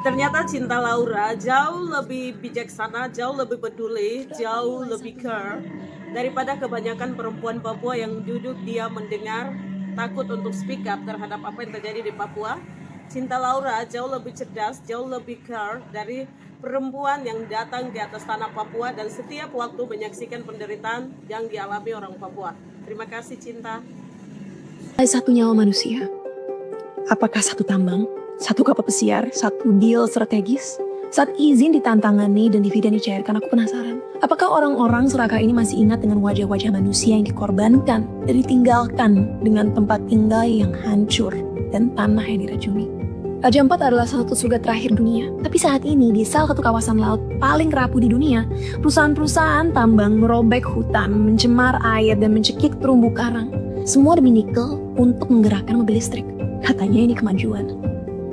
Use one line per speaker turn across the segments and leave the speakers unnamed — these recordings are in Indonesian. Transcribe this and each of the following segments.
Ternyata cinta Laura jauh lebih bijaksana, jauh lebih peduli, jauh lebih care daripada kebanyakan perempuan Papua yang duduk diam mendengar, takut untuk speak up terhadap apa yang terjadi di Papua. Cinta Laura jauh lebih cerdas, jauh lebih care dari perempuan yang datang ke atas tanah Papua dan setiap waktu menyaksikan penderitaan yang dialami orang Papua. Terima kasih Cinta.
Satu nyawa manusia. Apakah satu tambang, satu kapal pesiar, satu deal strategis? Saat izin ditantangani dan dividen dicairkan, aku penasaran. Apakah orang-orang serakah ini masih ingat dengan wajah-wajah manusia yang dikorbankan dan ditinggalkan dengan tempat tinggal yang hancur dan tanah yang diracuni? Raja Ampat adalah satu surga terakhir dunia. Tapi saat ini di salah satu kawasan laut paling rapuh di dunia, perusahaan-perusahaan tambang merobek hutan, mencemar air dan mencekik terumbu karang. Semua demi nikel untuk menggerakkan mobil listrik. Katanya ini kemajuan.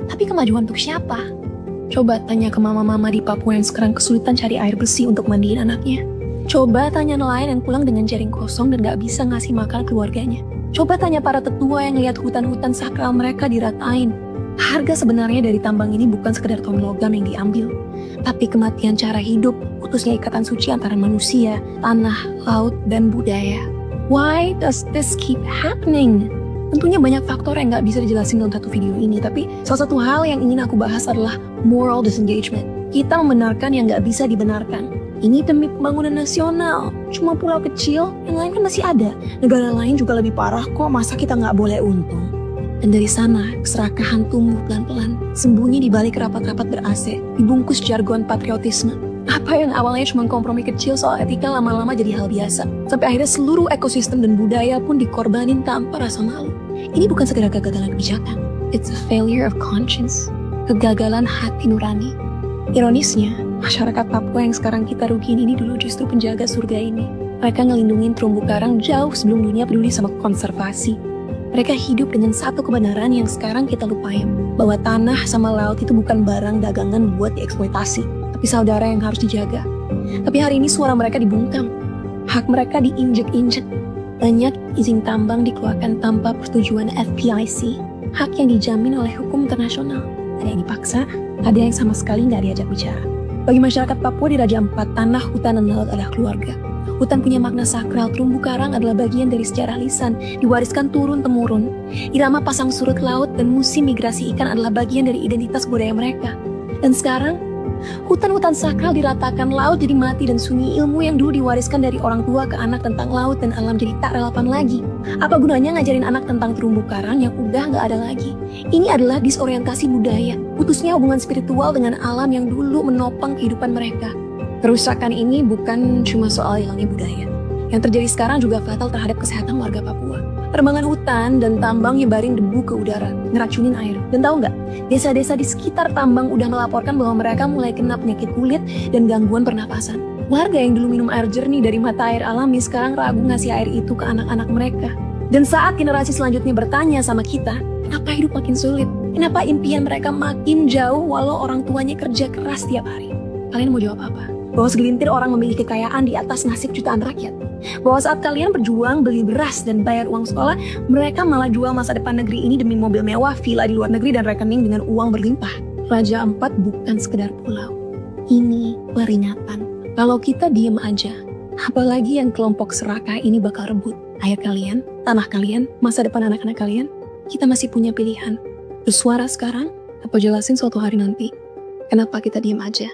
Tapi kemajuan untuk siapa? Coba tanya ke mama-mama di Papua yang sekarang kesulitan cari air bersih untuk mandiin anaknya. Coba tanya nelayan yang pulang dengan jaring kosong dan gak bisa ngasih makan keluarganya. Coba tanya para tetua yang lihat hutan-hutan sakral mereka diratain. Harga sebenarnya dari tambang ini bukan sekedar ton logam yang diambil, tapi kematian cara hidup, putusnya ikatan suci antara manusia, tanah, laut, dan budaya. Why does this keep happening? Tentunya banyak faktor yang gak bisa dijelasin dalam satu video ini, tapi salah satu hal yang ingin aku bahas adalah moral disengagement. Kita membenarkan yang gak bisa dibenarkan. Ini demi pembangunan nasional. Cuma pulau kecil, yang lain kan masih ada. Negara lain juga lebih parah kok, masa kita gak boleh untung? Dan dari sana, keserakahan tumbuh pelan-pelan, sembunyi di balik rapat-rapat ber-AC, dibungkus jargon patriotisme. Apa yang awalnya cuma kompromi kecil soal etika lama-lama jadi hal biasa. Sampai akhirnya seluruh ekosistem dan budaya pun dikorbanin tanpa rasa malu. Ini bukan sekedar kegagalan kebijakan. It's a failure of conscience. Kegagalan hati nurani. Ironisnya, masyarakat Papua yang sekarang kita rugiin ini dulu justru penjaga surga ini. Mereka ngelindungin terumbu karang jauh sebelum dunia peduli sama konservasi. Mereka hidup dengan satu kebenaran yang sekarang kita lupain. Bahwa tanah sama laut itu bukan barang dagangan buat dieksploitasi, tapi saudara yang harus dijaga. Tapi hari ini suara mereka dibungkam. Hak mereka diinjek-injek. Banyak izin tambang dikeluarkan tanpa persetujuan FPIC. Hak yang dijamin oleh hukum internasional. Ada yang dipaksa, ada yang sama sekali nggak diajak bicara. Bagi masyarakat Papua di Raja Ampat, tanah, hutan, dan laut adalah keluarga. Hutan punya makna sakral, terumbu karang adalah bagian dari sejarah lisan, diwariskan turun-temurun. Irama pasang surut laut dan musim migrasi ikan adalah bagian dari identitas budaya mereka. Dan sekarang, hutan-hutan sakral diratakan, laut jadi mati, dan sunyi ilmu yang dulu diwariskan dari orang tua ke anak tentang laut dan alam jadi tak relevan lagi. Apa gunanya ngajarin anak tentang terumbu karang yang udah nggak ada lagi? Ini adalah disorientasi budaya, putusnya hubungan spiritual dengan alam yang dulu menopang kehidupan mereka. Kerusakan ini bukan cuma soal hilangnya budaya. Yang terjadi sekarang juga fatal terhadap kesehatan warga Papua. Perkembangan hutan dan tambang nyebarin debu ke udara, ngeracunin air. Dan tahu nggak, desa-desa di sekitar tambang udah melaporkan bahwa mereka mulai kena penyakit kulit dan gangguan pernapasan. Warga yang dulu minum air jernih dari mata air alami sekarang ragu ngasih air itu ke anak-anak mereka. Dan saat generasi selanjutnya bertanya sama kita, kenapa hidup makin sulit? Kenapa impian mereka makin jauh walau orang tuanya kerja keras tiap hari? Kalian mau jawab apa? Bahwa segelintir orang memiliki kekayaan di atas nasib jutaan rakyat. Bahwa saat kalian berjuang beli beras dan bayar uang sekolah, mereka malah jual masa depan negeri ini demi mobil mewah, villa di luar negeri, dan rekening dengan uang berlimpah. Raja Ampat bukan sekedar pulau. Ini peringatan. Kalau kita diem aja, apalagi yang kelompok serakah ini bakal rebut air kalian, tanah kalian, masa depan anak-anak kalian, kita masih punya pilihan. Bersuara sekarang, atau jelasin suatu hari nanti. Kenapa kita diem aja?